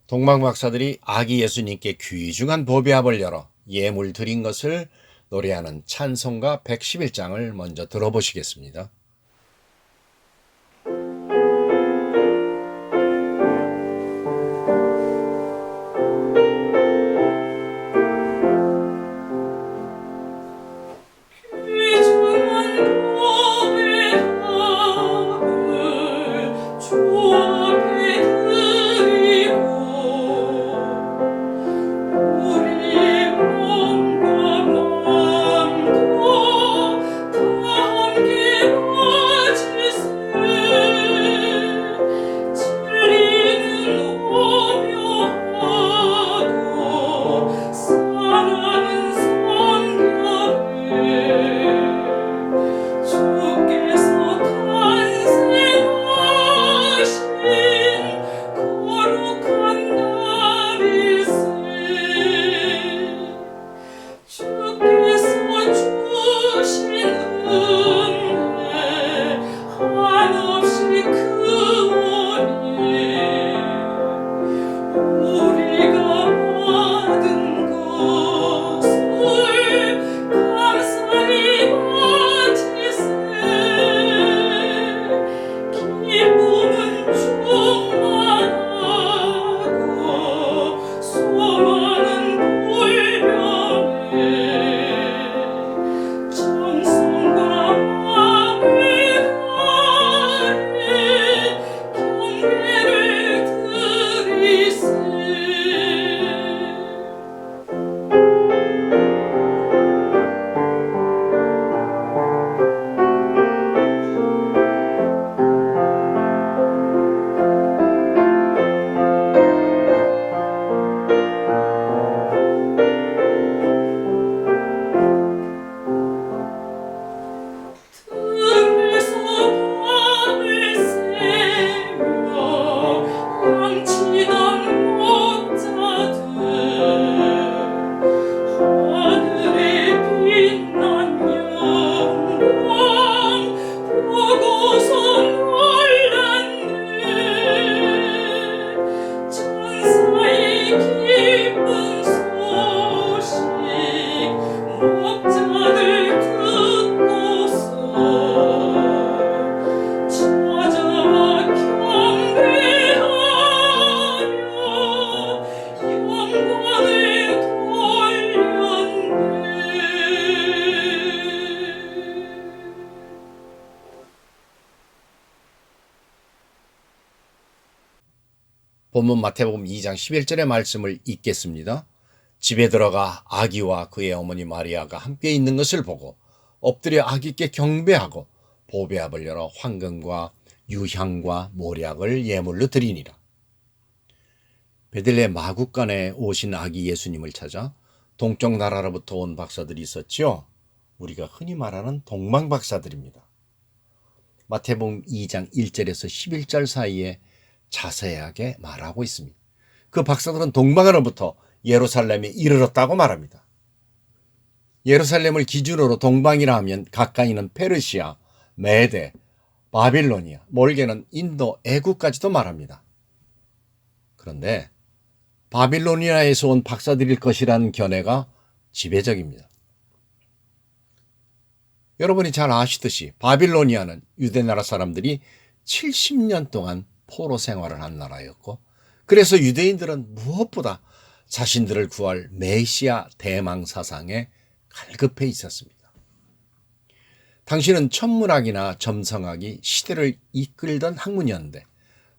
동방 박사들이 아기 예수님께 귀중한 보배합을 열어 예물 드린 것을 노래하는 찬송가 111장을 먼저 들어보시겠습니다. 본문 마태복음 2장 11절의 말씀을 읽겠습니다. 집에 들어가 아기와 그의 어머니 마리아가 함께 있는 것을 보고 엎드려 아기께 경배하고 보배합을 열어 황금과 유향과 모략을 예물로 드리니라. 베들레헴 마국간에 오신 아기 예수님을 찾아 동쪽 나라로부터 온 박사들이 있었지요. 우리가 흔히 말하는 동방 박사들입니다. 마태복음 2장 1절에서 11절 사이에 자세하게 말하고 있습니다. 그 박사들은 동방으로부터 예루살렘에 이르렀다고 말합니다. 예루살렘을 기준으로 동방이라 하면 가까이는 페르시아, 메데, 바빌로니아, 멀게는 인도, 애국까지도 말합니다. 그런데 바빌로니아에서 온 박사들일 것이라는 견해가 지배적입니다. 여러분이 잘 아시듯이 바빌로니아는 유대나라 사람들이 70년 동안 포로 생활을 한 나라였고, 그래서 유대인들은 무엇보다 자신들을 구할 메시아 대망 사상에 갈급해 있었습니다. 당시는 천문학이나 점성학이 시대를 이끌던 학문이었는데,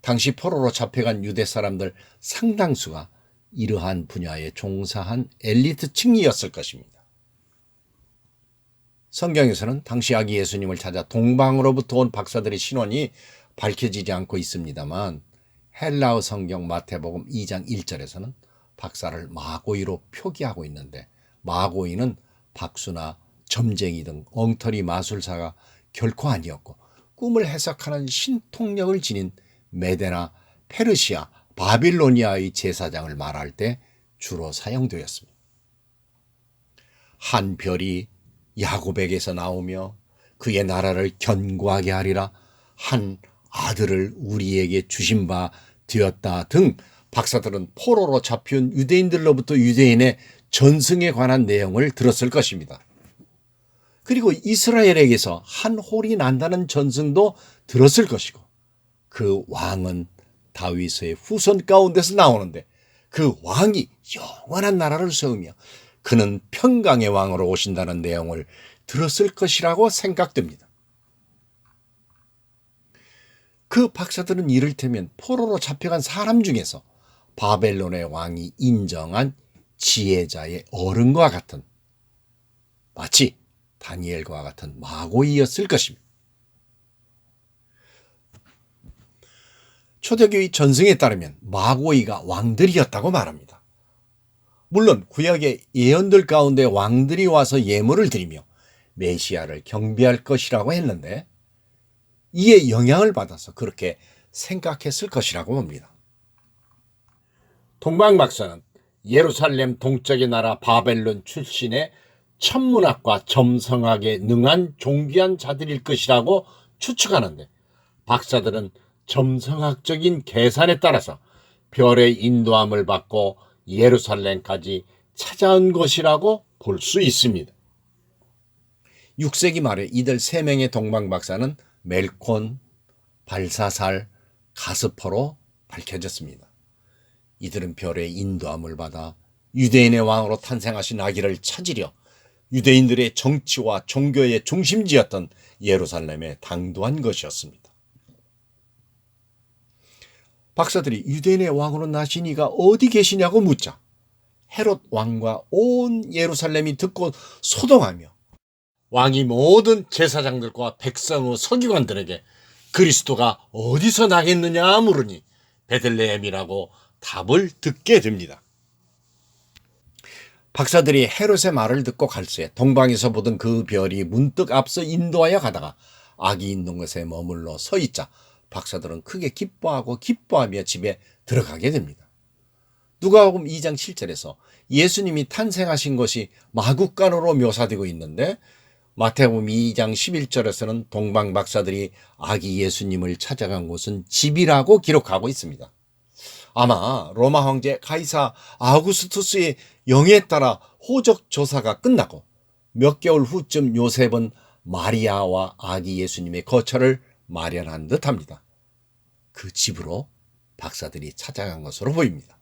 당시 포로로 잡혀간 유대 사람들 상당수가 이러한 분야에 종사한 엘리트 층이었을 것입니다. 성경에서는 당시 아기 예수님을 찾아 동방으로부터 온 박사들의 신원이 밝혀지지 않고 있습니다만, 헬라어 성경 마태복음 2장 1절에서는 박사를 마고이로 표기하고 있는데, 마고이는 박수나 점쟁이 등 엉터리 마술사가 결코 아니었고 꿈을 해석하는 신통력을 지닌 메데나 페르시아, 바빌로니아의 제사장을 말할 때 주로 사용되었습니다. 한 별이 야곱에게서 나오며 그의 나라를 견고하게 하리라, 한 아들을 우리에게 주신 바 되었다 등 박사들은 포로로 잡혀온 유대인들로부터 유대인의 전승에 관한 내용을 들었을 것입니다. 그리고 이스라엘에게서 한 홀이 난다는 전승도 들었을 것이고, 그 왕은 다윗의 후손 가운데서 나오는데 그 왕이 영원한 나라를 세우며 그는 평강의 왕으로 오신다는 내용을 들었을 것이라고 생각됩니다. 그 박사들은 이를테면 포로로 잡혀간 사람 중에서 바벨론의 왕이 인정한 지혜자의 어른과 같은, 마치 다니엘과 같은 마고이였을 것입니다. 초대교회 전승에 따르면 마고이가 왕들이었다고 말합니다. 물론 구약의 예언들 가운데 왕들이 와서 예물을 드리며 메시아를 경배할 것이라고 했는데 이에 영향을 받아서 그렇게 생각했을 것이라고 봅니다. 동방박사는 예루살렘 동쪽의 나라 바벨론 출신의 천문학과 점성학에 능한 존귀한 자들일 것이라고 추측하는데, 박사들은 점성학적인 계산에 따라서 별의 인도함을 받고 예루살렘까지 찾아온 것이라고 볼 수 있습니다. 6세기 말에 이들 3명의 동방박사는 멜콘, 발사살, 가스퍼로 밝혀졌습니다. 이들은 별의 인도함을 받아 유대인의 왕으로 탄생하신 아기를 찾으려 유대인들의 정치와 종교의 중심지였던 예루살렘에 당도한 것이었습니다. 박사들이 유대인의 왕으로 나신 이가 어디 계시냐고 묻자 헤롯 왕과 온 예루살렘이 듣고 소동하며 왕이 모든 제사장들과 백성의 서기관들에게 그리스도가 어디서 나겠느냐 물으니 베들레헴이라고 답을 듣게 됩니다. 박사들이 헤롯의 말을 듣고 갈새 동방에서 보던 그 별이 문득 앞서 인도하여 가다가 아기 있는 곳에 머물러 서 있자 박사들은 크게 기뻐하며 집에 들어가게 됩니다. 누가복음 2장 7절에서 예수님이 탄생하신 것이 마국간으로 묘사되고 있는데, 마태복음 2장 11절에서는 동방박사들이 아기 예수님을 찾아간 곳은 집이라고 기록하고 있습니다. 아마 로마 황제 가이사 아우구스투스의 영에 따라 호적 조사가 끝나고 몇 개월 후쯤 요셉은 마리아와 아기 예수님의 거처를 마련한 듯합니다. 그 집으로 박사들이 찾아간 것으로 보입니다.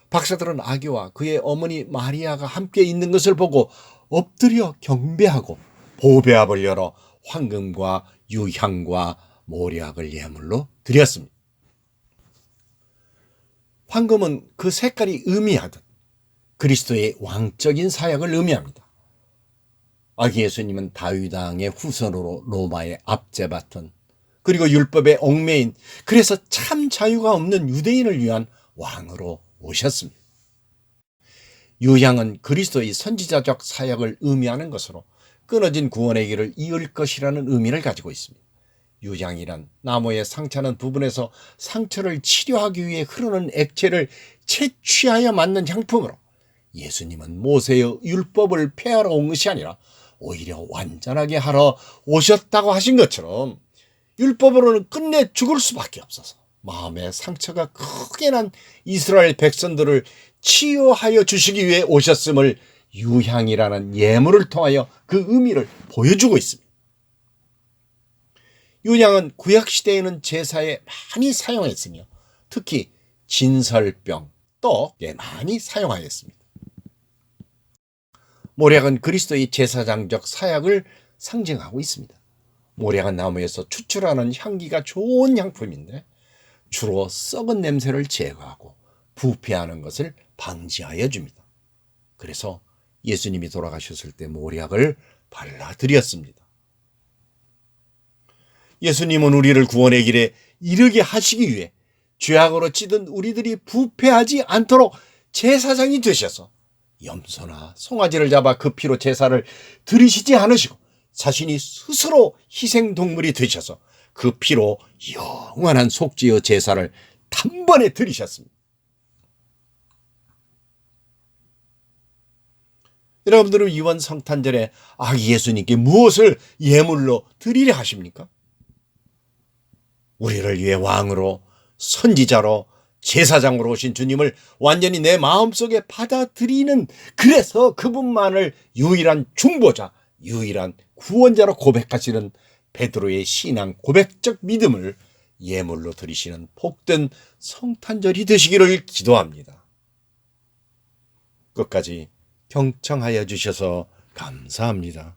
박사들은 아기와 그의 어머니 마리아가 함께 있는 것을 보고 엎드려 경배하고 보배압을 열어 황금과 유향과 모략을 예물로 드렸습니다. 황금은 그 색깔이 의미하듯 그리스도의 왕적인 사역을 의미합니다. 아기 예수님은 다윗 왕의 후손으로 로마의 압제받은, 그리고 율법의 얽매인, 그래서 참 자유가 없는 유대인을 위한 왕으로 오셨습니다. 유향은 그리스도의 선지자적 사역을 의미하는 것으로 끊어진 구원의 길을 이을 것이라는 의미를 가지고 있습니다. 유향이란 나무의 상처는 부분에서 상처를 치료하기 위해 흐르는 액체를 채취하여 만든 향품으로, 예수님은 모세의 율법을 폐하러 온 것이 아니라 오히려 완전하게 하러 오셨다고 하신 것처럼 율법으로는 끝내 죽을 수밖에 없어서 마음의 상처가 크게 난 이스라엘 백성들을 치유하여 주시기 위해 오셨음을 유향이라는 예물을 통하여 그 의미를 보여주고 있습니다. 유향은 구약시대에는 제사에 많이 사용했으며 특히 진설병, 떡에 많이 사용하였습니다. 모략은 그리스도의 제사장적 사역을 상징하고 있습니다. 모략은 나무에서 추출하는 향기가 좋은 향품인데 주로 썩은 냄새를 제거하고 부패하는 것을 방지하여 줍니다. 그래서 예수님이 돌아가셨을 때 모략을 발라드렸습니다. 예수님은 우리를 구원의 길에 이르게 하시기 위해 죄악으로 찌든 우리들이 부패하지 않도록 제사장이 되셔서 염소나 송아지를 잡아 그 피로 제사를 드리시지 않으시고 자신이 스스로 희생동물이 되셔서 그 피로 영원한 속죄의 제사를 단번에 드리셨습니다. 여러분들은 이번 성탄절에 아기 예수님께 무엇을 예물로 드리려 하십니까? 우리를 위해 왕으로, 선지자로, 제사장으로 오신 주님을 완전히 내 마음속에 받아들이는, 그래서 그분만을 유일한 중보자, 유일한 구원자로 고백하시는 베드로의 신앙 고백적 믿음을 예물로 드리시는 복된 성탄절이 되시기를 기도합니다. 끝까지 경청하여 주셔서 감사합니다.